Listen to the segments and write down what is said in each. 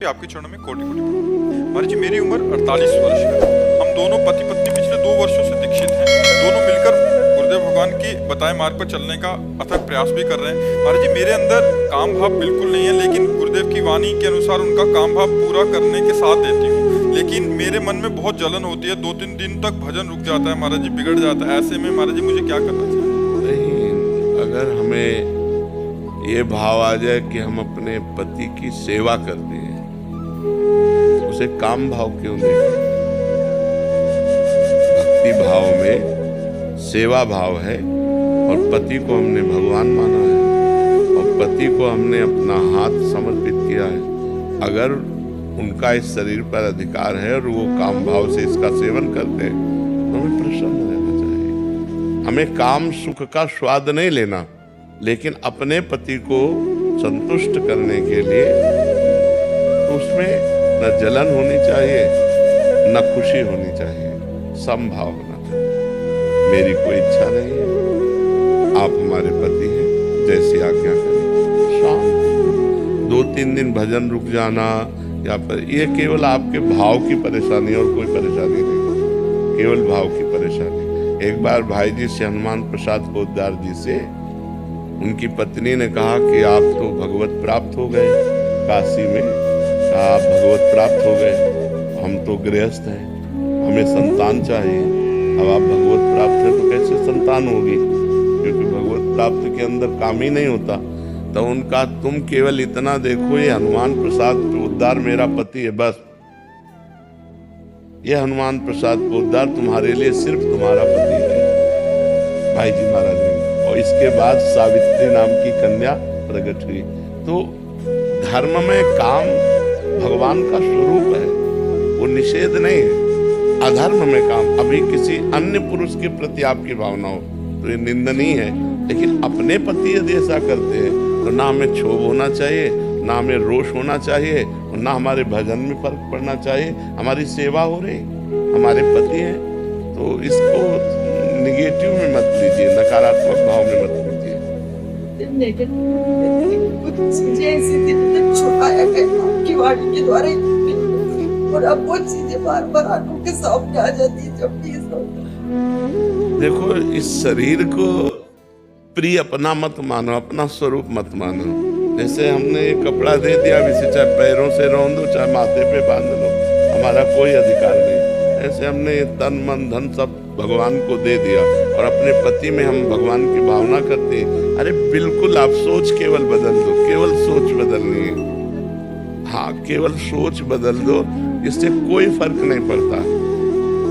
आपके चरणों में कोटि कोटि प्रणाम। महाराज जी, मेरी उम्र 48 वर्ष है। हम दोनों पति पत्नी पिछले 2 वर्षों से दीक्षित हैं। दोनों मिलकर गुरुदेव भगवान के बताए मार्ग पर चलने का अथक प्रयास भी कर रहे हैं। महाराज जी, मेरे अंदर काम भाव बिल्कुल नहीं है, लेकिन गुरुदेव की वाणी के अनुसार उनका काम भाव पूरा करने के साथ देती हूँ। लेकिन मेरे मन में बहुत जलन होती है। 2-3 दिन तक भजन रुक जाता है महाराज जी, बिगड़ जाता है। ऐसे में महाराज जी मुझे क्या करना चाहिए? नहीं, अगर हमें ये भाव आ जाए कि हम अपने पति की सेवा करते हैं, उसे काम भाव क्यों देखें? भक्ति भाव में सेवा भाव है और पति को हमने भगवान माना है और पति को हमने अपना हाथ समर्पित किया है। अगर उनका इस शरीर पर अधिकार है और वो काम भाव से इसका सेवन करते हैं तो हमें प्रसन्न रहना चाहिए। हमें काम सुख का स्वाद नहीं लेना, लेकिन अपने पति को संतुष्ट करने के लिए तो उसमें न जलन होनी चाहिए, न खुशी होनी चाहिए, समभाव होना चाहिए। मेरी कोई इच्छा नहीं है, आप हमारे पति हैं, जैसी आज्ञा करें। शांत 2-3 दिन भजन रुक जाना या पर ये केवल आपके भाव की परेशानी और कोई परेशानी नहीं, केवल भाव की परेशानी। एक बार भाई जी से हनुमान प्रसाद पोद्दार जी से उनकी पत्नी ने कहा कि आप तो भगवत प्राप्त हो गए काशी में, आप भगवत प्राप्त हो गए, हम तो गृहस्थ हैं, हमें संतान चाहिए। अब आप भगवत प्राप्त हैं तो कैसे संतान होगी, क्योंकि भगवत प्राप्त के अंदर काम ही नहीं होता। तो उनका तुम केवल इतना देखो, ये हनुमान प्रसाद पोद्दार मेरा पति है, बस ये हनुमान प्रसाद पोद्दार तुम्हारे लिए सिर्फ तुम्हारा पति है, भाई जी महाराज ने। और इसके बाद सावित्री नाम की कन्या प्रकट हुई। तो धर्म में काम भगवान का स्वरूप है, वो निषेध नहीं है। अधर्म में काम, अभी किसी अन्य पुरुष के प्रति आपकी भावना हो तो ये निंदनीय है, लेकिन अपने पति यदि ऐसा करते हैं तो ना हमें क्षोभ होना चाहिए, ना हमें रोष होना चाहिए और ना हमारे भजन में फर्क पड़ना चाहिए। हमारी सेवा हो रही, हमारे पति हैं, तो इसको निगेटिव में मत लीजिए, नकारात्मक भाव में मत लीजिए। छुपाया गया आपकी वाणी के द्वारा, और अब वो चीजें बार बार आंखों के सामने आ जाती है जब भी देखो, इस शरीर को प्रिय अपना मत मानो, अपना स्वरूप मत मानो। जैसे हमने ये कपड़ा दे दिया, इसे चाहे पैरों से रौंद दो, चाहे माथे पे बांध लो, हमारा कोई अधिकार नहीं। ऐसे हमने तन मन धन सब भगवान को दे दिया और अपने पति में हम भगवान की भावना करते हैं। अरे बिल्कुल, आप सोच केवल बदल दो, केवल सोच बदलनी है। हाँ, केवल सोच बदल दो, इससे कोई फर्क नहीं पड़ता।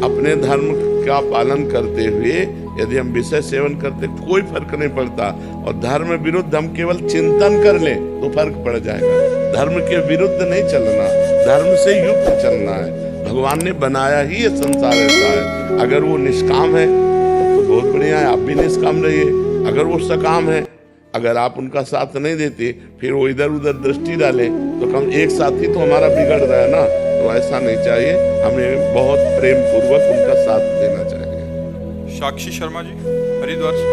अपने धर्म का पालन करते हुए यदि हम विषय सेवन करते कोई फर्क नहीं पड़ता, और धर्म विरुद्ध हम केवल चिंतन कर ले तो फर्क पड़ जाएगा। धर्म के विरुद्ध नहीं चलना, धर्म से युक्त चलना है। भगवान ने बनाया ही ये संसार ऐसा है। अगर वो निष्काम है तो बहुत बढ़िया है, आप भी निष्काम रहिए। अगर वो सकाम है, अगर आप उनका साथ नहीं देते, फिर वो इधर उधर दृष्टि डाले तो कम एक साथी तो हमारा बिगड़ रहा है ना। तो ऐसा नहीं चाहिए, हमें बहुत प्रेम पूर्वक उनका साथ देना चाहिए। साक्षी शर्मा जी, हरिद्वार से।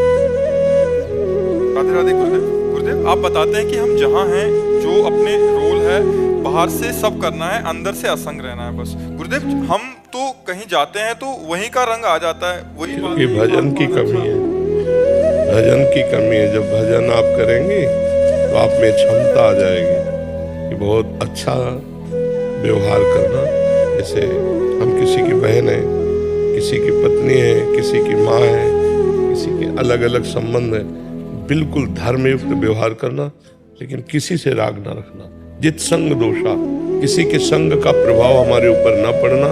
राधे राधे गुरुदेव। गुरुदेव, आप बताते हैं कि हम जहाँ हैं, जो अपने रोल है बाहर से सब करना है, अंदर से असंग रहना है बस। गुरुदेव, हम तो कहीं जाते हैं तो वहीं का रंग आ जाता है, वही बात है। भजन की कमी है, भजन की कमी है। जब भजन आप करेंगे तो आप में क्षमता आ जाएगी कि बहुत अच्छा व्यवहार करना। जैसे हम किसी की बहन है, किसी की पत्नी है, किसी की माँ है, किसी के अलग अलग संबंध है, बिल्कुल धर्मयुक्त व्यवहार करना, लेकिन किसी से राग ना रखना। जित संग दोषा, किसी के संग का प्रभाव हमारे ऊपर न पड़ना।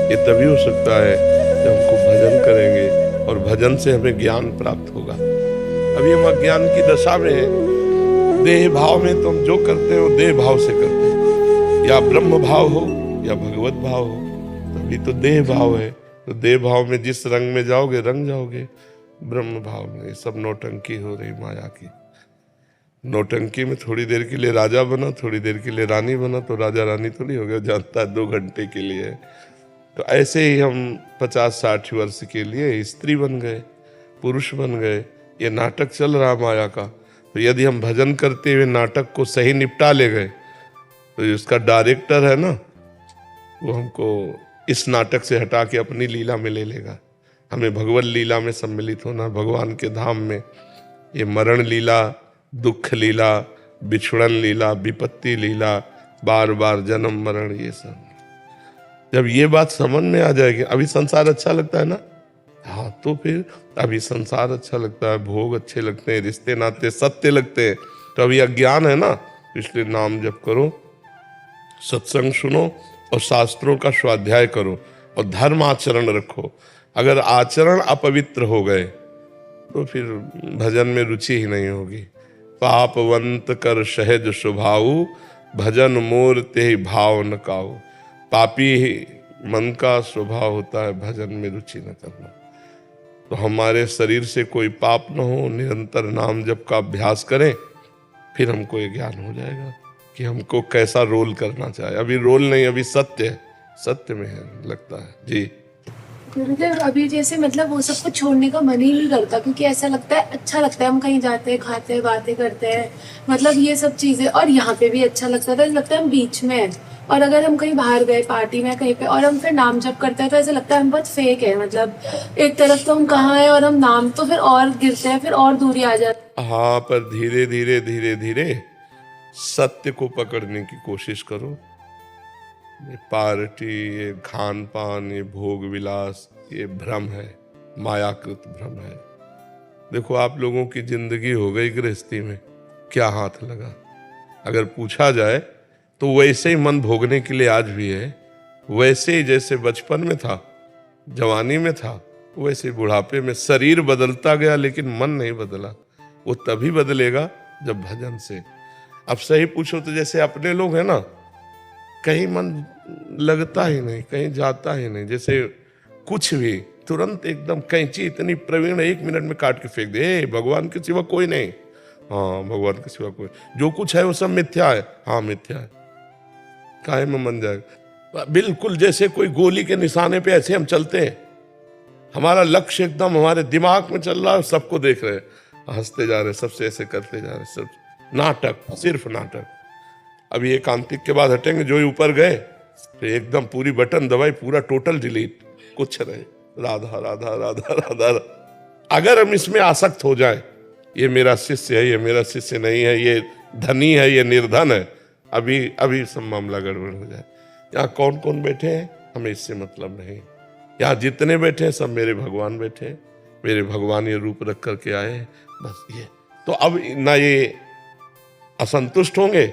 ये तभी हो सकता है जब हमको भजन करेंगे और भजन से हमें ज्ञान प्राप्त होगा। अभी हम अज्ञान की दशा में हैं। देह भाव में तो हम जो करते हैं वो देह भाव से करते हैं, या ब्रह्म भाव हो या भगवत भाव हो, तभी तो देह भाव है। तो देह भाव में जिस रंग में जाओगे रंग जाओगे, ब्रह्म भाव में ये सब नौटंकी हो रही माया की। नौटंकी में थोड़ी देर के लिए राजा बना, थोड़ी देर के लिए रानी बना, तो राजा रानी थोड़ी हो गया, जानता है 2 घंटे के लिए। तो ऐसे ही हम 50-60 वर्ष के लिए स्त्री बन गए, पुरुष बन गए। ये नाटक चल रहा माया का। तो यदि हम भजन करते हुए नाटक को सही निपटा ले गए तो इसका डायरेक्टर है ना, वो हमको इस नाटक से हटा के अपनी लीला में ले लेगा। हमें भगवत लीला में सम्मिलित होना, भगवान के धाम में। ये मरण लीला, दुख लीला, बिछुड़न लीला, विपत्ति लीला, बार बार जन्म मरण, ये सब जब ये बात समझ में आ जाएगी, अभी संसार अच्छा लगता है ना, हाँ, तो फिर अभी संसार अच्छा लगता है, भोग अच्छे लगते हैं, रिश्ते नाते सत्य लगते हैं, तो अभी अज्ञान है ना, इसलिए नाम जप करो, सत्संग सुनो और शास्त्रों का स्वाध्याय करो और धर्म आचरण रखो। अगर आचरण अपवित्र हो गए तो फिर भजन में रुचि ही नहीं होगी। पापवंत कर सहज स्वभाव, भजन मोर ते भाव न काऊ। पापी ही मन का स्वभाव होता है भजन में रुचि न करना। तो हमारे शरीर से कोई पाप न हो, निरंतर नाम जप का अभ्यास करें, फिर हमको ये ज्ञान हो जाएगा कि हमको कैसा रोल करना चाहिए। अभी रोल नहीं, अभी सत्य है, सत्य में है लगता है जी। मतलब अभी जैसे मतलब वो सब कुछ छोड़ने का मन ही नहीं करता, क्योंकि ऐसा लगता है, अच्छा लगता है, हम कहीं जाते हैं, खाते हैं, बातें करते हैं, मतलब ये सब चीजें, और यहाँ पे भी अच्छा लगता था, लगता है हम बीच में हैं। और अगर हम कहीं बाहर गए पार्टी में कहीं पे और हम फिर नाम जप करते हैं तो ऐसा लगता है हम बहुत फेक है, मतलब एक तरफ तो हम कहाँ हैं और हम नाम तो फिर और गिरते हैं, फिर और दूरी आ जाती है। हाँ, पर धीरे धीरे धीरे धीरे सत्य को पकड़ने की कोशिश करो। ये पार्टी, ये खान पान, ये भोग विलास, ये भ्रम है, मायाकृत भ्रम है। देखो, आप लोगों की जिंदगी हो गई गृहस्थी में, क्या हाथ लगा? अगर पूछा जाए तो वैसे ही मन भोगने के लिए आज भी है, वैसे ही जैसे बचपन में था, जवानी में था, वैसे बुढ़ापे में। शरीर बदलता गया लेकिन मन नहीं बदला। वो तभी बदलेगा जब भजन से। अब सही पूछो तो जैसे अपने लोग हैं ना, कहीं मन लगता ही नहीं, कहीं जाता ही नहीं, जैसे कुछ भी तुरंत एकदम कैंची इतनी प्रवीण 1 मिनट में काट के फेंक दे, भगवान के सिवा कोई नहीं। हाँ, भगवान के सिवा कोई, जो कुछ है वो सब मिथ्या है। हाँ, मिथ्या है, काहे में मन जाएगा? बिल्कुल जैसे कोई गोली के निशाने पे ऐसे हम चलते हैं, हमारा लक्ष्य एकदम हमारे दिमाग में चल रहा है, सबको देख रहे हैं, हंसते जा रहे, सबसे ऐसे करते जा रहे, सब नाटक, सिर्फ नाटक। अभी एकांतिक के बाद हटेंगे, जो ही ऊपर गए तो एकदम पूरी बटन दबाई, पूरा टोटल डिलीट, कुछ रहे, राधा राधा राधा राधा। अगर हम इसमें आसक्त हो जाए, ये मेरा शिष्य है, ये मेरा शिष्य नहीं है, ये धनी है, ये निर्धन है, अभी सब मामला गड़बड़ हो जाए। यहाँ कौन कौन बैठे हैं हमें इससे मतलब नहीं, यहाँ जितने बैठे हैं सब मेरे भगवान बैठे हैं, मेरे भगवान ये रूप रख करके आए हैं, बस ये। तो अब ना ये असंतुष्ट होंगे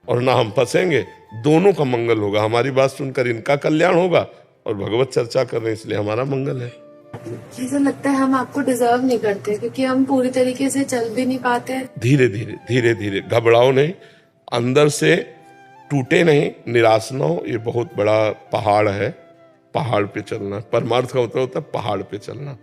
और ना हम फंसेंगे, दोनों का मंगल होगा। हमारी बात सुनकर इनका कल्याण होगा और भगवत चर्चा कर रहे हैं इसलिए हमारा मंगल है। ऐसा लगता है हम आपको डिजर्व नहीं करते, क्योंकि हम पूरी तरीके से चल भी नहीं पाते। धीरे धीरे धीरे धीरे, घबराओ नहीं, अंदर से टूटे नहीं, निराश न हो। ये बहुत बड़ा पहाड़ है, पहाड़ पे चलना, परमार्थ का मतलब होता है पहाड़ पे चलना।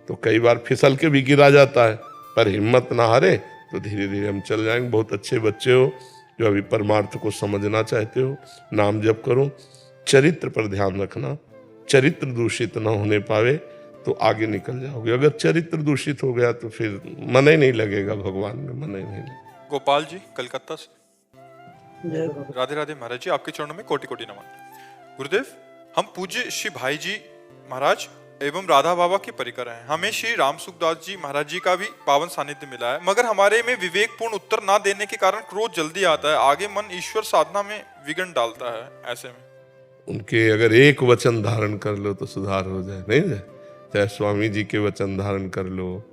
तो कई बार फिसल के भी गिरा जाता है, पर हिम्मत ना हारे, तो धीरे धीरे हम चल जाएंगे। बहुत अच्छे बच्चे हो जो अभी परमार्थ को समझना चाहते हो, नाम जप करो, चरित्र पर ध्यान रखना, चरित्र दूषित ना होने पावे तो आगे निकल जाओगे। अगर चरित्र दूषित हो गया तो फिर मन ही नहीं लगेगा भगवान में, मन ही नहीं लगेगा। गोपाल जी कलकत्ता से, राधे राधे महाराज जी, आपके चरणों में कोटि कोटि नमन। गुरुदेव, हम पूज्य श्री भाई जी महाराज एवं राधा बाबा के परिकर हैं। हमें श्री राम सुखदास जी महाराज जी का भी पावन सानिध्य मिला है, मगर हमारे में विवेकपूर्ण उत्तर ना देने के कारण क्रोध जल्दी आता है, आगे मन ईश्वर साधना में विघ्न डालता है। ऐसे में उनके अगर एक वचन धारण कर लो तो सुधार हो जाए, नहीं जाए? चाहे स्वामी जी के वचन धारण कर लो,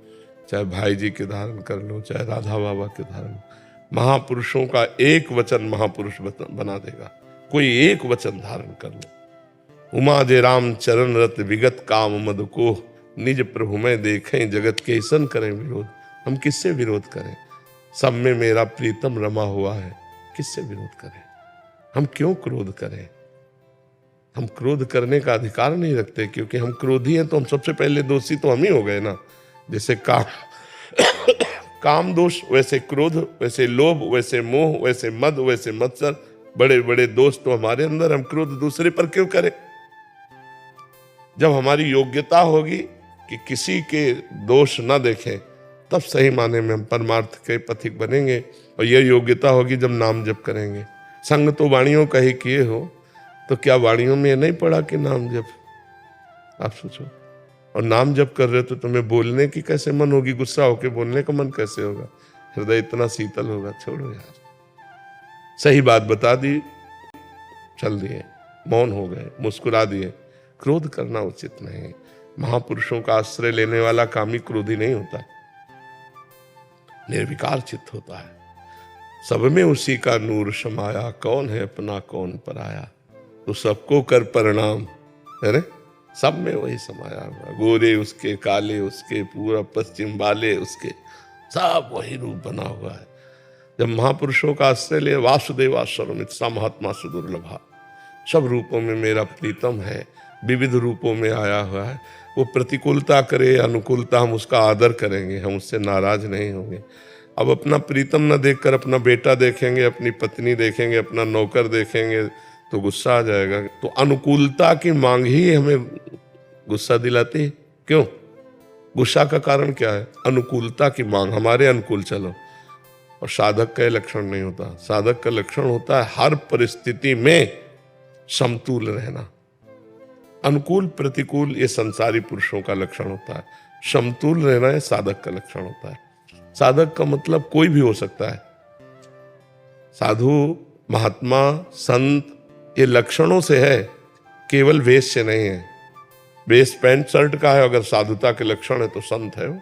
चाहे भाई जी के धारण कर लो, चाहे राधा बाबा के धारण। महापुरुषों का एक वचन महापुरुष बना देगा। कोई एक वचन धारण कर लो। उमा जे राम चरण रत विगत काम मद को, निज प्रभु में देखें जगत कैसन करें विरोध। हम किससे विरोध करें? सब में मेरा प्रीतम रमा हुआ है, किससे विरोध करें? हम क्यों क्रोध करें? हम क्रोध करने का अधिकार नहीं रखते, क्योंकि हम क्रोधी हैं तो हम सबसे पहले दोषी तो हम ही हो गए ना। जैसे काम दोष, वैसे क्रोध, वैसे लोभ, वैसे मोह, वैसे मद, वैसे मत्सर, बड़े बड़े दोष तो हमारे अंदर। हम क्रोध दूसरे पर क्यों करें? जब हमारी योग्यता होगी कि किसी के दोष न देखें, तब सही माने में हम परमार्थ के पथिक बनेंगे। और यह योग्यता होगी जब नाम जप करेंगे। संग तो वाणियों का ही किए हो, तो क्या वाणियों में नहीं पढ़ा कि नाम जप? आप सोचो, और नाम जप कर रहे हो तो तुम्हें बोलने की कैसे मन होगी? गुस्सा होके बोलने का मन कैसे होगा? हृदय इतना शीतल होगा? छोड़ो यार, सही बात बता दी, चल दिए, मौन हो गए, मुस्कुरा दिए। क्रोध करना उचित नहीं। महापुरुषों का आश्रय लेने वाला कामी क्रोधी नहीं होता, निर्विकार चित्त होता है। सब में उसी का नूर समाया, कौन है अपना कौन पराया, तो सबको कर प्रणाम, है ना? सब में वही समाया हुआ, गोरे उसके, काले उसके, पूरा पश्चिम वाले उसके, सब वही रूप बना हुआ है। जब महापुरुषों का आश्रय ले, वासुदेवा सर्वमित सा महात्मा सुदुर्लभा, सब रूपों में मेरा प्रीतम है, विविध रूपों में आया हुआ है। वो प्रतिकूलता करे, अनुकूलता, हम उसका आदर करेंगे, हम उससे नाराज नहीं होंगे। अब अपना प्रीतम न देखकर अपना बेटा देखेंगे, अपनी पत्नी देखेंगे, अपना नौकर देखेंगे तो गुस्सा आ जाएगा। तो अनुकूलता की मांग ही हमें गुस्सा दिलाती है। क्यों? गुस्सा का कारण क्या है? अनुकूलता की मांग, हमारे अनुकूल चलो। और साधक का लक्षण नहीं होता। साधक का लक्षण होता है हर परिस्थिति में समतुल रहना। अनुकूल प्रतिकूल ये संसारी पुरुषों का लक्षण होता है, समतुल रहना ये साधक का लक्षण होता है। साधक का मतलब कोई भी हो सकता है। साधु, महात्मा, संत, ये लक्षणों से है, केवल वेश से नहीं है। वेश पैंट शर्ट का है, अगर साधुता के लक्षण है तो संत है वो।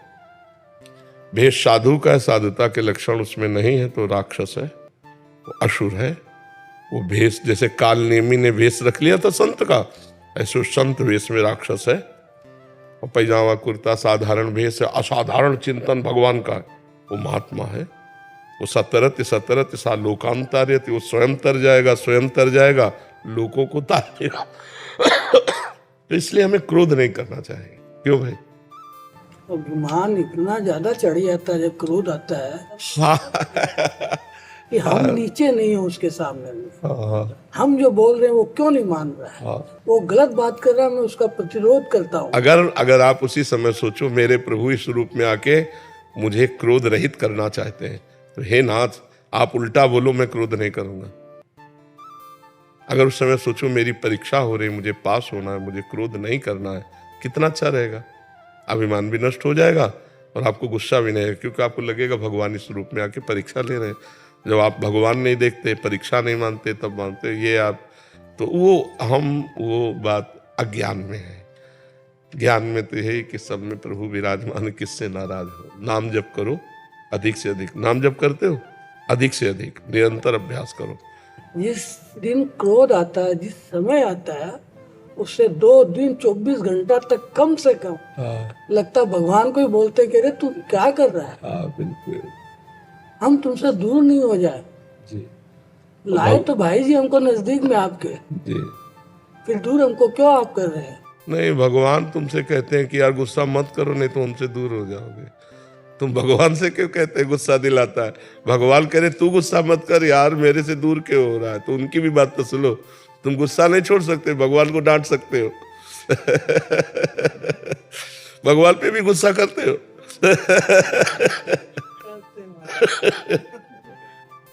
भेष साधु का है, साधुता के लक्षण उसमें नहीं है तो राक्षस है, वो असुर है। वो भेष, जैसे काल नेमी ने भेष रख लिया था संत का, ऐसे संत वेश में राक्षस है। और पैजामा कुर्ता साधारण भेष है, असाधारण चिंतन भगवान का, वो महात्मा है। वो सतरत सतरत सा लोकांतरित, वो स्वयं तर जाएगा, स्वयं तर जाएगा, लोगों को तारेगा। तो इसलिए हमें क्रोध नहीं करना चाहिए। क्यों भाई? अभिमान इतना ज्यादा चढ़ जाता है जब क्रोध आता है कि हम नीचे नहीं हो उसके सामने में। हम जो बोल रहे हैं वो क्यों नहीं मान रहा है, वो गलत बात कर रहा है, मैं उसका प्रतिरोध करता हूँ। अगर आप उसी समय सोचो, मेरे प्रभु इस रूप में आके मुझे क्रोध रहित करना चाहते हैं, तो हे नाथ आप उल्टा बोलो, मैं क्रोध नहीं करूंगा। अगर उस समय सोचो मेरी परीक्षा हो रही, मुझे पास होना है, मुझे क्रोध नहीं करना है, कितना अच्छा रहेगा। अभिमान भी नष्ट हो जाएगा और आपको गुस्सा भी नहीं है, क्योंकि आपको लगेगा भगवान इस रूप में आके परीक्षा ले रहे हैं। जब आप भगवान नहीं देखते, परीक्षा नहीं मानते, तब मानते ये आप, तो वो बात अज्ञान में है। ज्ञान में तो यही कि सब में प्रभु विराजमान, किससे नाराज हो। नाम जप करो अधिक से अधिक। नाम जप करते हो? अधिक से अधिक निरंतर अभ्यास करो। जिस दिन क्रोध आता है, जिस समय आता है, उससे 2 दिन 24 घंटा तक कम से कम लगता भगवान को ही बोलते कि अरे तू क्या कर रहा है। बिल्कुल, हम तुमसे दूर नहीं हो जाए जी। लाए तो भाई जी हमको नजदीक में आपके, जी, फिर दूर हमको क्यों आप कर रहे हैं? नहीं, भगवान तुमसे कहते हैं कि यार गुस्सा मत करो, नहीं तो हमसे दूर हो जाओगे। तुम भगवान से क्यों कहते हैं गुस्सा दिलाता है? भगवान कह रहे तू गुस्सा मत कर यार, मेरे से दूर क्यों हो रहा है? तो उनकी भी बात तो सुनो। तुम गुस्सा नहीं छोड़ सकते, भगवान को डांट सकते हो। भगवान पे भी गुस्सा करते हो।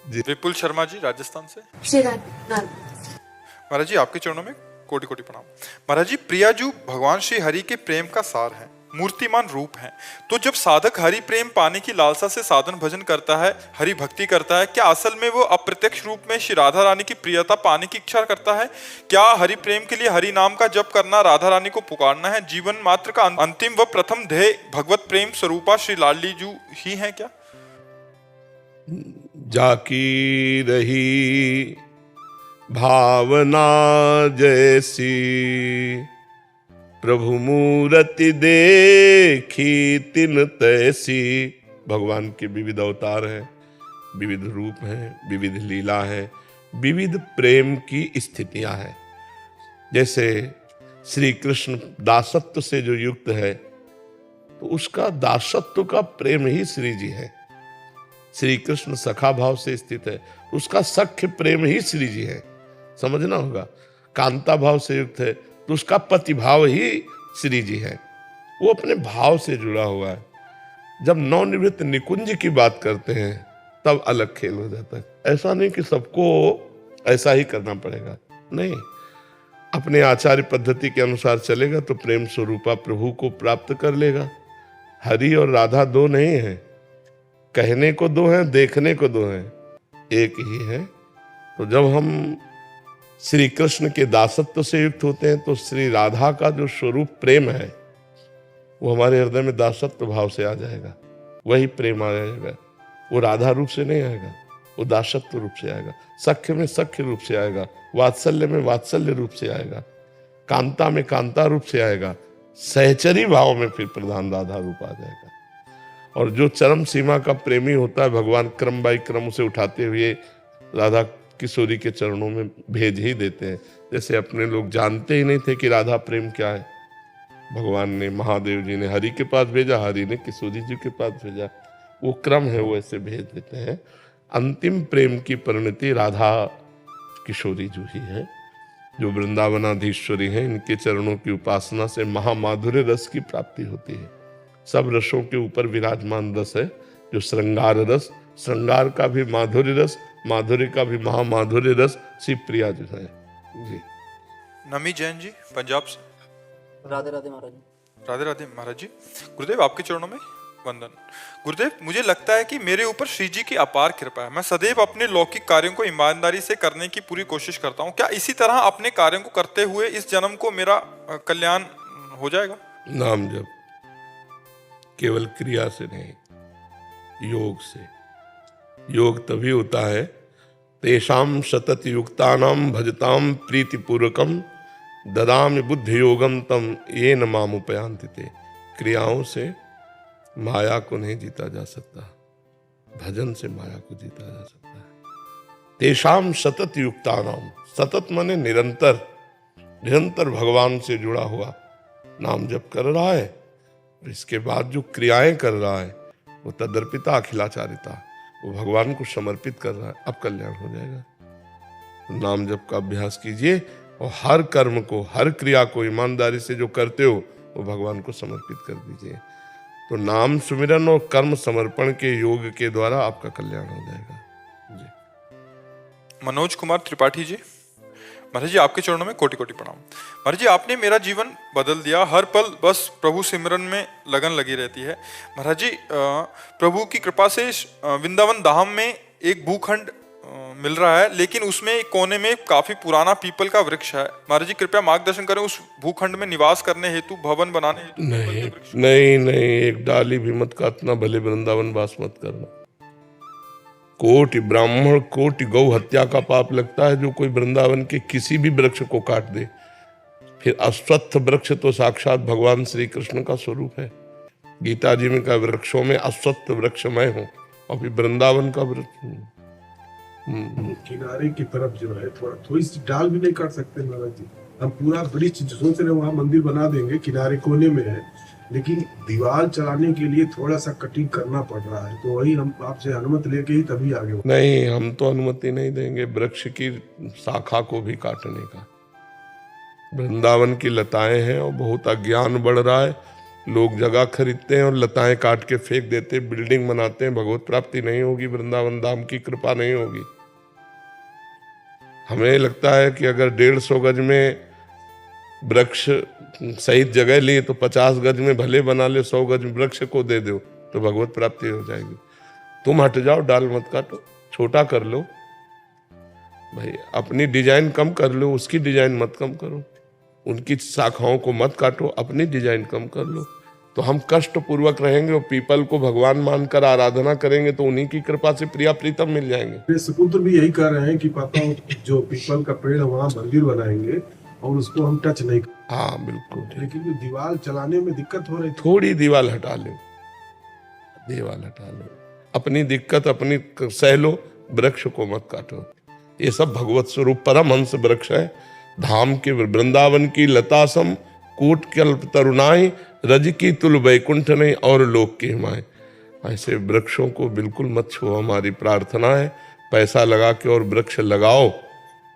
जी। विपुल शर्मा जी राजस्थान से। महाराज जी आपके चरणों में कोटि कोटि प्रणाम। महाराज जी, प्रियाजू भगवान श्री हरि के प्रेम का सार है, मूर्तिमान रूप है। तो जब साधक हरि प्रेम पाने की लालसा से साधन भजन करता है, हरि भक्ति करता है, क्या असल में वो अप्रत्यक्ष रूप में श्री राधा रानी की प्रियता पाने की इच्छा करता है? क्या हरि प्रेम के लिए हरि नाम का जप करना, राधा रानी को पुकारना है जीवन मात्र का अंतिम व प्रथम ध्येय भगवत प्रेम स्वरूपा श्री लाडली जू ही है क्या? जाकी रही भावना जैसी, प्रभु मूरति देखी तिन तैसी। भगवान के विविध अवतार हैं, विविध रूप हैं, विविध लीला है, विविध प्रेम की स्थितियां हैं। जैसे श्री कृष्ण दासत्व से जो युक्त है, तो उसका दासत्व का प्रेम ही श्री जी है। श्री कृष्ण सखा भाव से स्थित है, उसका सख्य प्रेम ही श्री जी है। समझना होगा। कांता भाव से युक्त है, तो उसका पति भाव ही श्री जी है। वो अपने भाव से जुड़ा हुआ है। जब नवनिवृत्त निकुंज की बात करते हैं, तब अलग खेल हो जाता है। ऐसा नहीं कि सबको ऐसा ही करना पड़ेगा। नहीं, अपने आचार्य पद्धति के अनुसार चलेगा तो प्रेम स्वरूपा प्रभु को प्राप्त कर लेगा। हरि और राधा दो नहीं है, कहने को दो हैं, देखने को दो हैं, एक ही है। तो जब हम श्री कृष्ण के दासत्व से युक्त होते हैं तो श्री राधा का जो स्वरूप प्रेम है वो हमारे हृदय में दासत्व भाव से आ जाएगा, वही प्रेम आ जाएगा। वो राधा रूप से नहीं आएगा, वो दासत्व रूप से आएगा, सख्य में सख्य रूप से आएगा, वात्सल्य में वात्सल्य रूप से आएगा, कांता में कांता रूप से आएगा, सहचरी भाव में फिर प्रधान राधा रूप आ जाएगा। और जो चरम सीमा का प्रेमी होता है, भगवान क्रम बाई क्रम उसे उठाते हुए राधा किशोरी के चरणों में भेज ही देते हैं। जैसे अपने लोग जानते ही नहीं थे कि राधा प्रेम क्या है, भगवान ने, महादेव जी ने हरि के पास भेजा, हरि ने किशोरी जी के पास भेजा, वो क्रम है, वो ऐसे भेज देते हैं। अंतिम प्रेम की परिणति राधा किशोरी जो ही है, जो वृंदावनाधीश्वरी हैं, इनके चरणों की उपासना से महामाधुर्य रस की प्राप्ति होती है। सब रसों के ऊपर विराजमान रस है जो श्रृंगार रस, श्रृंगार का भी माधुर्य रस, माधुर्य का भी महामाधुर्य रस शिव प्रिया जो है जी। नमी जैन जी पंजाब से। राधे राधे महाराज जी। राधे राधे महाराज जी। गुरुदेव आपके चरणों में वंदन। गुरुदेव, मुझे लगता है कि मेरे ऊपर श्री जी की अपार कृपा है। मैं सदैव अपने लौकिक कार्यों को ईमानदारी से करने की पूरी कोशिश करता हूँ। क्या इसी तरह अपने कार्यों को करते हुए इस जन्म को मेरा कल्याण हो जाएगा? नाम जप केवल क्रिया से नहीं, योग से। योग तभी होता है, तेषाम सतत युक्तानाम भजताम प्रीतिपूर्वकम ददामि बुद्धि योगम तम ये न माम उपयांति ते। क्रियाओं से माया को नहीं जीता जा सकता, भजन से माया को जीता जा सकता है। तेषाम सतत युक्तानाम, सतत माने निरंतर, निरंतर भगवान से जुड़ा हुआ नाम जप कर रहा है, इसके बाद जो क्रियाएं कर रहा है वो तदर्पिता अखिलाचारिता, वो भगवान को समर्पित कर रहा है, अब कल्याण हो जाएगा। नाम जप का अभ्यास कीजिए और हर कर्म को, हर क्रिया को ईमानदारी से जो करते हो वो भगवान को समर्पित कर दीजिए। तो नाम सुमिरन और कर्म समर्पण के योग के द्वारा आपका कल्याण हो जाएगा जी। मनोज कुमार त्रिपाठी जी। महाराज जी आपके चरणों में कोटि कोटि प्रणाम। महाराज जी आपने मेरा जीवन बदल दिया, हर पल बस प्रभु सिमरन में लगन लगी रहती है। महाराज जी प्रभु की कृपा से वृंदावन धाम में एक भूखंड मिल रहा है, लेकिन उसमें एक कोने में काफी पुराना पीपल का वृक्ष है। महाराज जी कृपया मार्गदर्शन करें, उस भूखंड में निवास करने हेतु, भवन बनाने हेतु नहीं, एक डाली भी मत काटना, भले वृंदावन वास मत करना। कोटि ब्राह्मण, कोटि गौ हत्या का पाप लगता है जो कोई वृंदावन के किसी भी वृक्ष को काट दे। फिर अश्वत्थ वृक्ष तो साक्षात भगवान श्री कृष्ण का स्वरूप है। गीता जी में कहा वृक्षों में अश्वत्थ वृक्ष मैं हूं, और फिर वृंदावन का वृक्ष किनारे की तरफ जो है थोड़ी सी डाल भी नहीं काट सकते महाराज जी। हम पूरा ब्रिज सोच रहे वहाँ मंदिर बना देंगे, किनारे कोने में है, लेकिन दीवार चलाने के लिए थोड़ा सा कटिंग करना पड़ रहा है, तो वही हम आपसे अनुमति लेके ही तभी आगे। नहीं, हम तो अनुमति नहीं देंगे वृक्ष की शाखा को भी काटने का। वृंदावन की लताएं हैं और बहुत अज्ञान बढ़ रहा है, लोग जगह खरीदते हैं और लताएं काट के फेंक देते हैं, बिल्डिंग बनाते हैं, भगवत प्राप्ति नहीं होगी, वृंदावन धाम की कृपा नहीं होगी। हमें लगता है कि अगर 150 गज में वृक्ष सहित जगह लिए तो 50 गज में भले बना ले, 100 गज में वृक्ष को दे दो तो भगवत प्राप्ति हो जाएगी। तुम हट जाओ, डाल मत काटो, छोटा कर लो भाई, अपनी डिजाइन कम कर लो, उसकी डिजाइन मत कम करो, उनकी शाखाओं को मत काटो, अपनी डिजाइन कम कर लो, तो हम कष्ट पूर्वक रहेंगे और पीपल को भगवान मानकर आराधना करेंगे तो उन्हीं की कृपा से प्रिया प्रीतम मिल जाएंगे। सुपुत्र भी यही कह रहे हैं कि पापा जो पीपल का पेड़ है वहाँ मंदिर बनाएंगे और उसको हम टच नहीं। हाँ बिल्कुल, लेकिन जो दीवार चलाने में दिक्कत हो रही, थोड़ी दीवार हटा लो, दीवार हटा लो, अपनी दिक्कत अपनी सह लो, वृक्ष को मत काटो। ये सब भगवत स्वरूप परमहंस वृक्ष है। धाम के वृंदावन की लता सम कूट कल्प तरुणाई, रज की तुल वैकुंठ नहीं और लोक के हिमाए। ऐसे वृक्षों को बिल्कुल मत छुओ, हमारी प्रार्थना है। पैसा लगा के और वृक्ष लगाओ,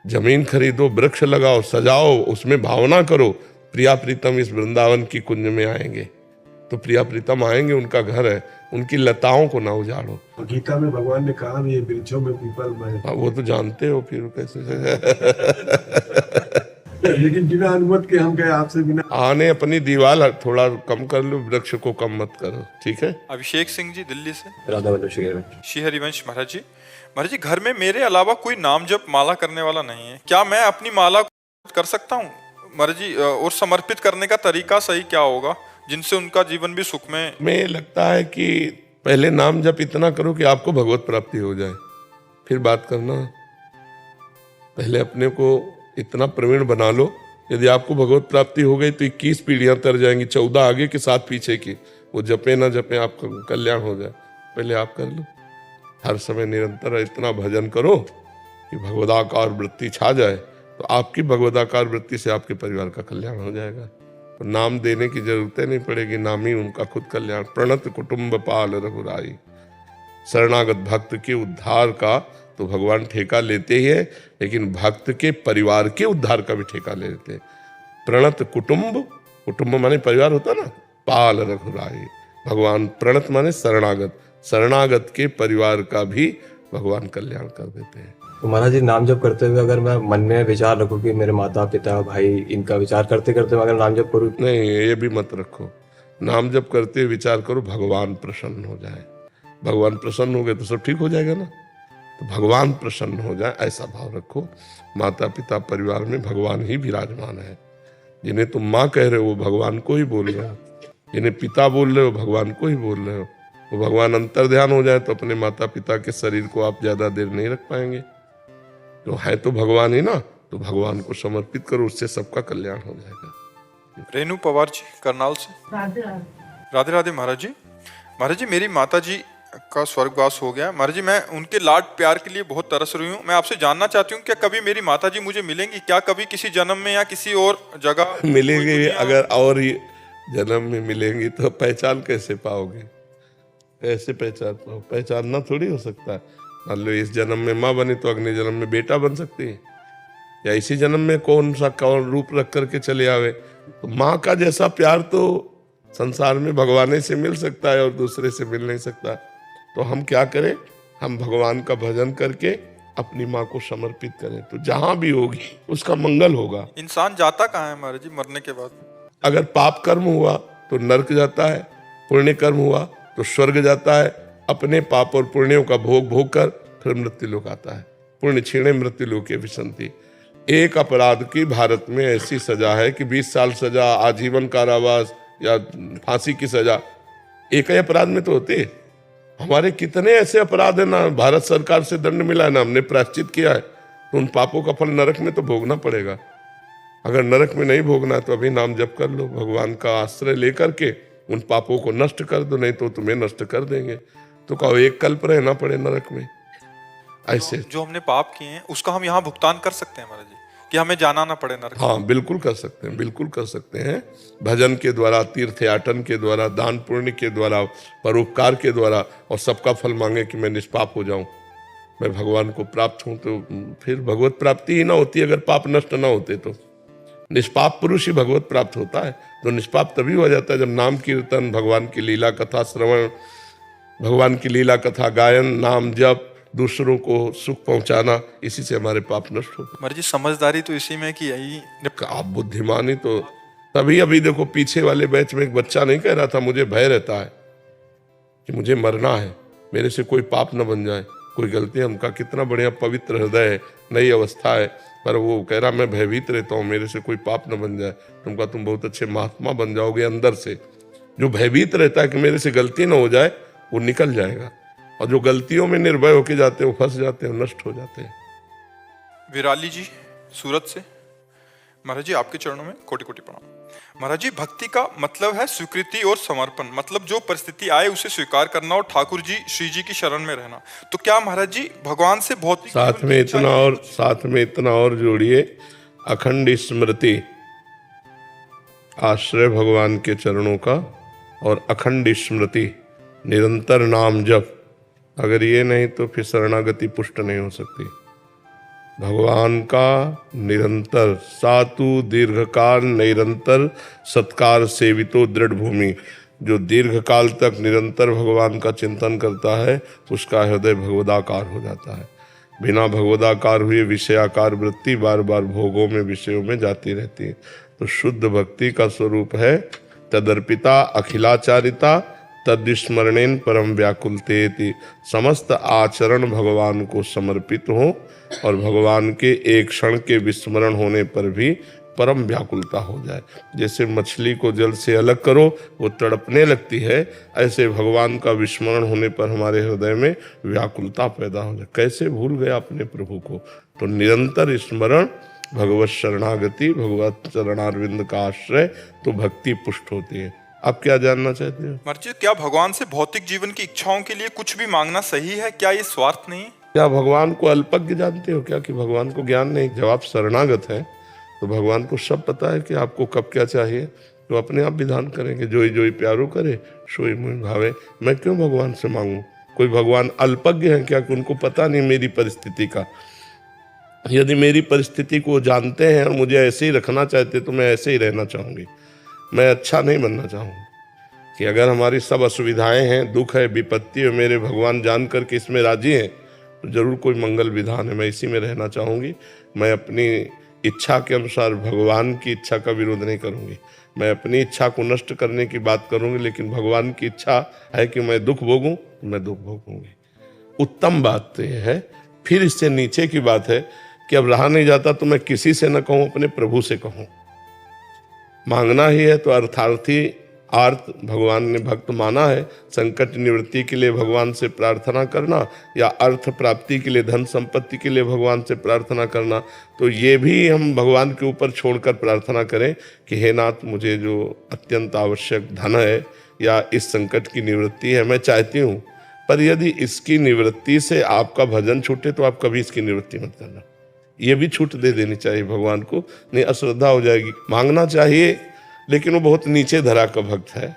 जमीन खरीदो, वृक्ष लगाओ, सजाओ, उसमें भावना करो, प्रिया प्रीतम इस वृंदावन की कुंज में आएंगे। तो प्रिया प्रीतम आएंगे, उनका घर है, उनकी लताओं को ना उजाड़ो। गीता में भगवान ने कहा भी ये वृक्षों में पीपल में, हाँ, वो तो जानते हो फिर कैसे लेकिन बिना अनुमति के हम कहे आपसे बिना आने अपनी दीवार थोड़ा कम कर लो, वृक्ष को कम मत करो, ठीक है। अभिषेक सिंह जी दिल्ली से। राधा वल्लभ श्री हरिवंश। श्री हरिवंश महाराज जी, महाराज जी घर में मेरे अलावा कोई नाम जप माला करने वाला नहीं है, क्या मैं अपनी माला कर सकता हूँ महाराज जी? और समर्पित करने का तरीका सही क्या होगा जिनसे उनका जीवन भी सुखमय? मैं लगता है कि पहले नाम जप इतना करो कि आपको भगवत प्राप्ति हो जाए, फिर बात करना। पहले अपने को इतना प्रवीण बना लो, यदि आपको भगवत प्राप्ति हो गई तो 21 पीढ़ियां तर जाएंगी, 14 आगे के 7 पीछे की। वो जपे ना जपे आपका कल्याण हो जाए, पहले आप कर लो। हर समय निरंतर इतना भजन करो कि भगवदाकार वृत्ति छा जाए, तो आपकी भगवदाकार वृत्ति से आपके परिवार का कल्याण हो जाएगा। तो नाम देने की जरूरत नहीं पड़ेगी, नाम ही उनका खुद कल्याण। प्रणत कुटुंब पाल रघुराई, शरणागत भक्त के उद्धार का तो भगवान ठेका लेते ही है, लेकिन भक्त के परिवार के उद्धार का भी ठेका ले लेते हैं। प्रणत कुटुंब, कुटुंब माने परिवार होता ना, पाल रघुराई, भगवान प्रणत माने शरणागत, शरणागत के परिवार का भी भगवान कल्याण कर देते हैं। तो महाराज जी नाम जप करते हुए अगर मैं मन में विचार रखूं कि मेरे माता पिता भाई इनका विचार करते करते मैं अगर नाम जप करूं, नहीं, ये भी मत रखो। नाम जप करते हुए विचार करो भगवान प्रसन्न हो जाए। भगवान प्रसन्न हो गए तो सब ठीक हो जाएगा ना। तो भगवान प्रसन्न हो जाए ऐसा भाव रखो। माता पिता परिवार में भगवान ही विराजमान है। जिन्हें तुम माँ कह रहे हो वो भगवान को ही बोल रहे हो, जिन्हें पिता बोल रहे हो भगवान को ही बोल रहे हो। वो भगवान अंतर ध्यान हो जाए तो अपने माता पिता के शरीर को आप ज्यादा देर नहीं रख पाएंगे। तो है तो भगवान ही ना, तो भगवान को समर्पित करो, उससे सबका कल्याण हो जाएगा। रेणु पवार जी करनाल से। राधे राधे। राधे राधे महाराज जी। महाराज जी मेरी माता जी का स्वर्गवास हो गया महाराज जी, मैं उनके लाड प्यार के लिए बहुत तरस रही हूँ। मैं आपसे जानना चाहती हूँ क्या कभी मेरी माता जी मुझे मिलेंगी? क्या कभी किसी जन्म में या किसी और जगह मिलेंगी? अगर और ही जन्म में मिलेंगी तो पहचान कैसे पाओगे? ऐसे पहचान पाओ? पहचानना थोड़ी हो सकता है। मान लो इस जन्म में माँ बनी तो अगले जन्म में बेटा बन सकती है, या इसी जन्म में कौन रूप रख करके चले आवे। तो माँ का जैसा प्यार तो संसार में भगवान से मिल सकता है और दूसरे से मिल नहीं सकता। तो हम क्या करें? हम भगवान का भजन करके अपनी माँ को समर्पित करें, तो जहां भी होगी उसका मंगल होगा। इंसान जाता कहाँ है महाराज जी मरने के बाद? अगर पाप कर्म हुआ तो नरक जाता है, पुण्य कर्म हुआ तो स्वर्ग जाता है। अपने पाप और पुण्यों का भोग भोग कर फिर मृत्यु लोक आता है। पुण्य क्षीणे मृत्यु लोके विसंति। एक अपराध की भारत में ऐसी सजा है कि 20 साल सजा, आजीवन कारावास या फांसी की सजा एक ही अपराध में तो होते। हमारे कितने ऐसे अपराध है ना, भारत सरकार से दंड मिला है ना, हमने प्रायश्चित किया है, तो उन पापों का फल नरक में तो भोगना पड़ेगा। अगर नरक में नहीं भोगना तो अभी नाम जप कर लो, भगवान का आश्रय लेकर के उन पापों को नष्ट कर दो, नहीं तो तुम्हें नष्ट कर देंगे। तो कहो एक कल्प रहना पड़े नरक में। ऐसे जो हमने पाप किए हैं उसका हम यहाँ भुगतान कर सकते हैं महाराज जी, कि हमें जाना ना पड़े नरक? हाँ बिल्कुल कर सकते हैं, बिल्कुल कर सकते हैं। भजन के द्वारा, तीर्थयाटन के द्वारा, दान पुण्य के द्वारा, परोपकार के द्वारा, और सबका फल मांगे कि मैं निष्पाप हो जाऊं, मैं भगवान को प्राप्त हूं। तो फिर भगवत प्राप्ति ही ना होती अगर पाप नष्ट ना होते। तो निष्पाप पुरुष ही भगवत प्राप्त होता है। तो निष्पाप तभी हो जाता है जब नाम कीर्तन, भगवान की लीला कथा श्रवण, भगवान की लीला कथा गायन, नाम जप, दूसरों को सुख पहुंचाना, इसी से हमारे पाप नष्ट होते। महाराज जी समझदारी तो इसी में कि यही आप बुद्धिमानी तो तभी। अभी देखो पीछे वाले बैच में एक बच्चा नहीं कह रहा था मुझे भय रहता है कि मुझे मरना है, मेरे से कोई पाप न बन जाए, कोई गलती। उनका कितना बढ़िया पवित्र हृदय है, नई अवस्था है, पर वो कह रहा मैं भयभीत रहता हूँ, मेरे से कोई पाप न बन जाए। तुमका तुम बहुत अच्छे महात्मा बन जाओगे अंदर से। जो भयभीत रहता है कि मेरे से गलती न हो जाए, वो निकल जाएगा, और जो गलतियों में निर्भय होके जाते हैं वो फंस जाते हैं, नष्ट हो जाते हैं। विराली जी सूरत से। महाराज जी आपके चरणों में कोटि कोटि प्रणाम। महाराज जी भक्ति का मतलब है स्वीकृति और समर्पण, मतलब जो परिस्थिति आए उसे स्वीकार करना और ठाकुर जी श्री जी की शरण में रहना। तो क्या महाराज जी भगवान से भौतिक साथ में इतना और जोड़िए, अखंड स्मृति, आश्रय भगवान के चरणों का, और अखंड स्मृति, निरंतर नाम जप। अगर ये नहीं तो फिर शरणागति पुष्ट नहीं हो सकती। भगवान का निरंतर सातु दीर्घकाल निरंतर सत्कार सेवितो दृढ़ भूमि। जो दीर्घ काल तक निरंतर भगवान का चिंतन करता है उसका हृदय भगवदाकार हो जाता है। बिना भगवदाकार हुए विषयाकार वृत्ति बार बार भोगों में विषयों में जाती रहती है। तो शुद्ध भक्ति का स्वरूप है तदर्पिता अखिलाचारिता तद्स्मरणेन परम व्याकुलतेति। समस्त आचरण भगवान को समर्पित हो और भगवान के एक क्षण के विस्मरण होने पर भी परम व्याकुलता हो जाए। जैसे मछली को जल से अलग करो वो तड़पने लगती है, ऐसे भगवान का विस्मरण होने पर हमारे हृदय में व्याकुलता पैदा हो जाए। कैसे भूल गए अपने प्रभु को? तो निरंतर स्मरण, भगवत शरणागति, भगवत चरणारविंद का आश्रय, तो भक्ति पुष्ट होती है। आप क्या जानना चाहते हो? मर्जी, क्या भगवान से भौतिक जीवन की इच्छाओं के लिए कुछ भी मांगना सही है? क्या ये स्वार्थ नहीं? क्या भगवान को अल्पज्ञ जानते हो क्या कि भगवान को ज्ञान नहीं? जब आप शरणागत हैं तो भगवान को सब पता है कि आपको कब क्या चाहिए, तो अपने आप विधान करेंगे। जोई जोई प्यारो करे सोई मुहि भावे। मैं क्यों भगवान से मांगूं? कोई भगवान अल्पज्ञ है क्या कि उनको पता नहीं मेरी परिस्थिति का? यदि मेरी परिस्थिति को जानते हैं और मुझे ऐसे ही रखना चाहते तो मैं ऐसे ही रहना चाहूँगी, मैं अच्छा नहीं बनना चाहूँगी। कि अगर हमारी सब असुविधाएं हैं, दुख है, विपत्ति है, मेरे भगवान जान करके इसमें राजी हैं तो जरूर कोई मंगल विधान है, मैं इसी में रहना चाहूँगी। मैं अपनी इच्छा के अनुसार भगवान की इच्छा का विरोध नहीं करूँगी। मैं अपनी इच्छा को नष्ट करने की बात करूँगी, लेकिन भगवान की इच्छा है कि मैं दुख भोगूँ तो मैं दुख भोगूँगी। उत्तम बात तो यह है। फिर इससे नीचे की बात है कि अब रहा नहीं जाता तो मैं किसी से न कहूँ, अपने प्रभु से कहूँ। मांगना ही है तो अर्थार्थी आर्थ भगवान ने भक्त माना है। संकट निवृत्ति के लिए भगवान से प्रार्थना करना या अर्थ प्राप्ति के लिए, धन संपत्ति के लिए भगवान से प्रार्थना करना, तो ये भी हम भगवान के ऊपर छोड़कर प्रार्थना करें कि हे नाथ, मुझे जो अत्यंत आवश्यक धन है या इस संकट की निवृत्ति है मैं चाहती हूँ, पर यदि इसकी निवृत्ति से आपका भजन छूटे तो आप कभी इसकी निवृत्ति मत करना। ये भी छूट दे देनी चाहिए भगवान को, नहीं अश्रद्धा हो जाएगी। मांगना चाहिए, लेकिन वो बहुत नीचे धरा का भक्त है।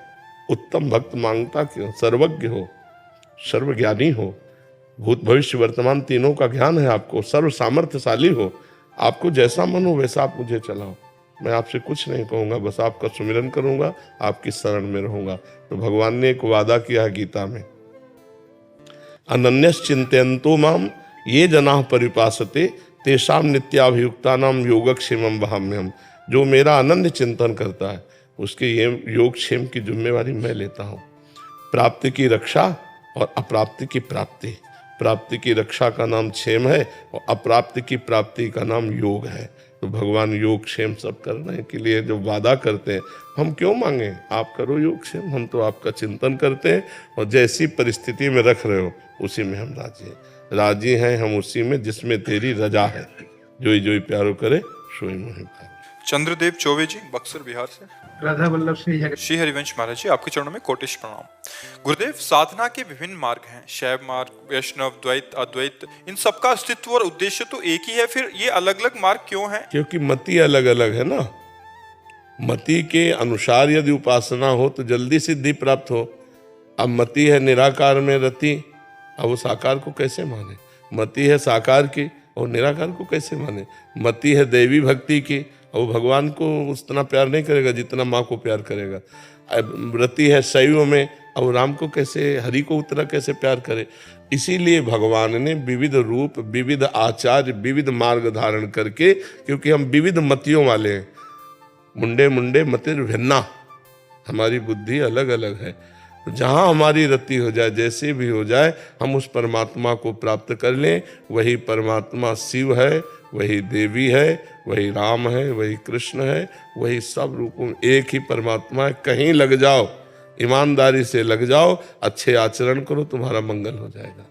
उत्तम भक्त मांगता क्यों? सर्वज्ञ हो, सर्वज्ञानी हो, भूत भविष्य वर्तमान तीनों का ज्ञान है आपको, सर्व सामर्थ्यशाली हो। आपको जैसा मन हो वैसा आप मुझे चलाओ, मैं आपसे कुछ नहीं कहूँगा, बस आपका सुमिरन करूँगा, आपकी शरण में रहूँगा। तो भगवान ने एक वादा किया है गीता में, अनन्यश्चिन्तयन्तो माम ये जनाः परिपासते तेषां नित्याभियुक्तानां योगक्षेमं वहाम्यहम्। जो मेरा अनन्य चिंतन करता है उसके ये योगक्षेम की जिम्मेवारी मैं लेता हूँ। प्राप्ति की रक्षा और अप्राप्ति की प्राप्ति। प्राप्ति की रक्षा का नाम क्षेम है और अप्राप्ति की प्राप्ति का नाम योग है। तो भगवान योग क्षेम सब करने के लिए जो वादा करते हैं, हम क्यों मांगे? आप करो योग क्षेम, हम तो आपका चिंतन करते हैं और जैसी परिस्थिति में रख रहे हो उसी में हम राजी हैं हम उसी में जिसमें तेरी रजा है। जोई जोई प्यारो करे सोई मोहि भावे। चंद्रदेव चौबे जी, बक्सर बिहार से। राधा वल्लभ श्री हरिवंश महाराज जी, आपके चरणों में कोटिश प्रणाम। गुरुदेव, साधना के विभिन्न मार्ग हैं, शैव मार्ग, वैष्णव, द्वैत, अद्वैत, इन सबका अस्तित्व और उद्देश्य तो एक ही है, फिर ये अलग अलग मार्ग क्यों हैं? क्योंकि मति अलग अलग है ना। मति के अनुसार यदि उपासना हो तो जल्दी सिद्धि प्राप्त हो। अब मति है निराकार में रति, अब वो साकार को कैसे माने? मति है साकार की और निराकार को कैसे माने? मति है देवी भक्ति की और वो भगवान को उतना प्यार नहीं करेगा जितना माँ को प्यार करेगा। रति है शैव में, अब राम को कैसे, हरि को उतना कैसे प्यार करे? इसीलिए भगवान ने विविध रूप, विविध आचार्य, विविध मार्ग धारण करके, क्योंकि हम विविध मतियों वाले हैं। मुंडे मुंडे मतिर भिन्ना, हमारी बुद्धि अलग अलग है। तो जहाँ हमारी रति हो जाए, जैसे भी हो जाए, हम उस परमात्मा को प्राप्त कर लें। वही परमात्मा शिव है, वही देवी है, वही राम है, वही कृष्ण है, वही सब रूपों में एक ही परमात्मा है। कहीं लग जाओ, ईमानदारी से लग जाओ, अच्छे आचरण करो, तुम्हारा मंगल हो जाएगा।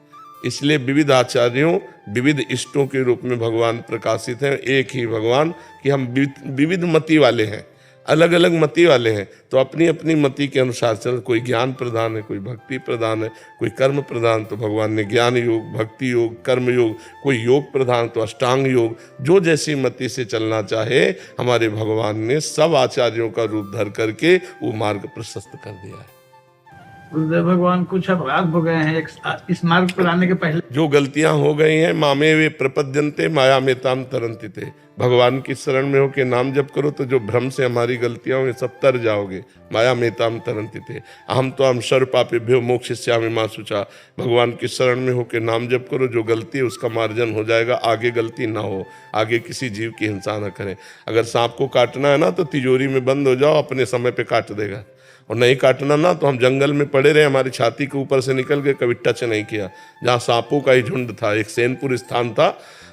इसलिए विविध आचार्यों, विविध इष्टों के रूप में भगवान प्रकाशित हैं। एक ही भगवान कि हम विविध मति वाले हैं, अलग अलग मति वाले हैं। तो अपनी अपनी मति के अनुसार चल, कोई ज्ञान प्रधान है, कोई भक्ति प्रधान है, कोई कर्म प्रधान, तो भगवान ने ज्ञान योग, भक्ति योग, कर्म योग, कोई योग प्रधान तो अष्टांग योग। जो जैसी मति से चलना चाहे, हमारे भगवान ने सब आचार्यों का रूप धर करके वो मार्ग प्रशस्त कर दिया है। गुरुदेव भगवान कुछ अपराध हो गए हैं इस मार्ग पर आने के पहले। जो गलतियां हो गई हैं, मामे वे प्रपद्यन्ते माया में ताम तरंति थे। भगवान की शरण में होके नाम जप करो तो जो भ्रम से हमारी गलतियां होंगी सब तर जाओगे। माया में ताम तरंति थे। अहम तो हम सर्व पापेभ्यो मोक्षयिष्यामि मा शुचा। भगवान की शरण में होके नाम जप करो, जो गलती है उसका मार्जन हो जाएगा, आगे गलती ना हो, आगे किसी जीव की हिंसा न करें। अगर सांप को काटना है ना तो तिजोरी में बंद हो जाओ, अपने समय पे काट देगा। और नहीं काटना ना तो हम जंगल में पड़े रहे, हमारी छाती के ऊपर से निकल गए, कभी टच नहीं किया। जहाँ सांपों का ही झुंड था, एक सैनपुर स्थान था,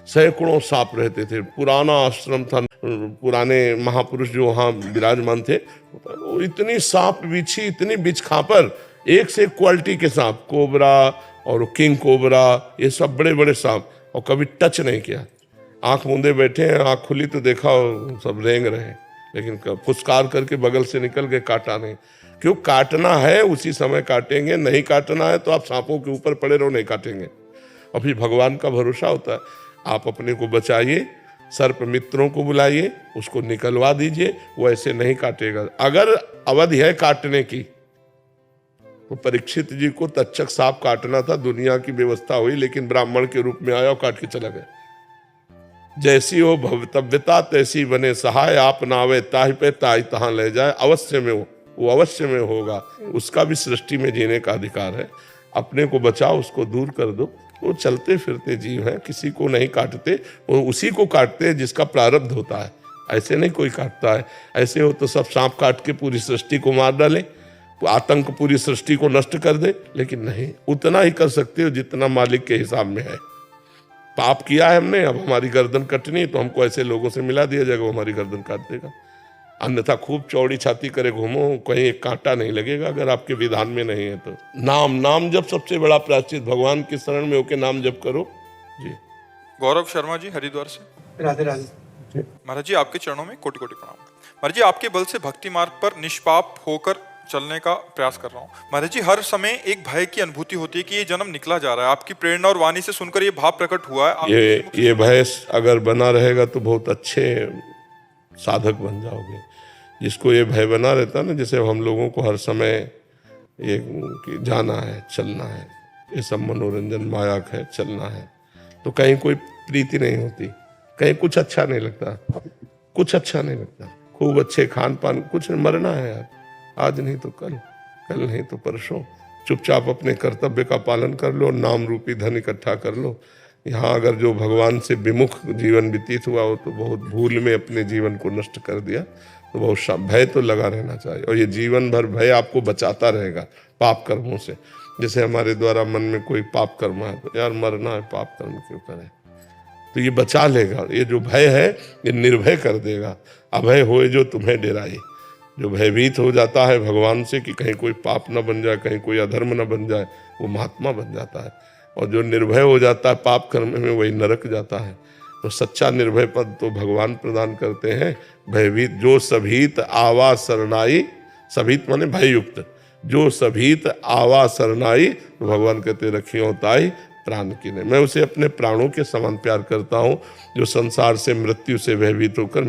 सैकड़ों सांप रहते थे। पुराना आश्रम था, पुराने महापुरुष जो वहाँ विराजमान थे, वो इतनी सांप बिछी, इतनी बिछ खापर, एक से एक क्वालिटी के सांप, कोबरा और किंग कोबरा, ये सब बड़े बड़े सांप, और कभी टच नहीं किया। आंख मूंदे बैठे हैं, आंख खुली तो देखा सब रेंग रहे हैं, लेकिन फुसकार करके बगल से निकल गए, काटा नहीं। क्यों? काटना है उसी समय काटेंगे, नहीं काटना है तो आप सांपों के ऊपर पड़े रहो, नहीं काटेंगे। और फिर भगवान का भरोसा होता है, आप अपने को बचाइए, सर्प मित्रों को बुलाइए, उसको निकलवा दीजिए, वो ऐसे नहीं काटेगा। अगर अवधि है काटने की तो परीक्षित जी को तक्षक सांप काटना था, दुनिया की व्यवस्था हुई, लेकिन ब्राह्मण के रूप में आया और काट के चला गया। जैसी हो भवितव्यता तैसी बने सहाय, आप नावे ताहि पे ताहि तहां ले जाए। अवश्य में वो अवश्य में होगा, उसका भी सृष्टि में जीने का अधिकार है। अपने को बचाओ, उसको दूर कर दो। वो चलते फिरते जीव हैं, किसी को नहीं काटते, वो उसी को काटते हैं जिसका प्रारब्ध होता है। ऐसे नहीं कोई काटता है। ऐसे हो तो सब सांप काट के पूरी सृष्टि को मार डाले, तो आतंक पूरी सृष्टि को नष्ट कर दे, लेकिन नहीं, उतना ही कर सकते हो जितना मालिक के हिसाब में है। पाप किया है हमने, अब हमारी गर्दन कटनी, तो हमको ऐसे लोगों से मिला दिया जाएगा, वो हमारी गर्दन काट देगा। अन्यथा खूब चौड़ी छाती करे घूमो, कहीं एक कांटा नहीं लगेगा अगर आपके विधान में नहीं है तो। नाम जप सबसे बड़ा प्रायश्चित, भगवान की शरण में होके नाम जप करो जी। गौरव शर्मा जी हरिद्वार से। राधे राधे। महाराज जी आपके चरणों में कोटि कोटि प्रणाम। महाराज जी आपके बल से भक्ति मार्ग पर निष्पाप होकर चलने का प्रयास कर रहा हूँ। महाराज जी हर समय एक भय की अनुभूति होती है कि ये जन्म निकला जा रहा है। आपकी प्रेरणा और वाणी से सुनकर ये भाव प्रकट हुआ है। ये भय अगर बना रहेगा तो बहुत अच्छे साधक बन जाओगे। जिसको ये भय बना रहता है ना, जैसे हम लोगों को हर समय ये कि जाना है, चलना है, ये सब मनोरंजन माया है, चलना है, तो कहीं कोई प्रीति नहीं होती, कहीं कुछ अच्छा नहीं लगता, कुछ अच्छा नहीं लगता। खूब अच्छे खान पान, कुछ मरना है यार, आज नहीं तो कल, कल नहीं तो परसों। चुपचाप अपने कर्तव्य का पालन कर लो, नाम रूपी धन इकट्ठा कर लो। यहाँ अगर जो भगवान से विमुख जीवन व्यतीत हुआ हो तो बहुत भूल में अपने जीवन को नष्ट कर दिया, तो बहुत भय तो लगा रहना चाहिए। और ये जीवन भर भय आपको बचाता रहेगा पाप कर्मों से। जैसे हमारे द्वारा मन में कोई पाप कर्म है तो यार मरना है, पाप कर्म क्यों करें, तो ये बचा लेगा। ये जो भय है ये निर्भय कर देगा। अभय होए जो तुम्हें डेराए। जो भयभीत हो जाता है भगवान से कि कहीं कोई पाप न बन जाए, कहीं कोई अधर्म न बन जाए, वो महात्मा बन जाता है। और जो निर्भय हो जाता है पाप कर्म में, वही नरक जाता है। तो सच्चा निर्भय पद तो भगवान प्रदान करते हैं। भयभीत जो सभीत आवा शरणाई, सभीत माने भययुक्त, जो सभीत आवा शरणाई, तो भगवान कहते रखियो ताई प्राण की ने। मैं उसे अपने प्राणों के समान प्यार करता हूँ, जो संसार से मृत्यु से भयभीत होकर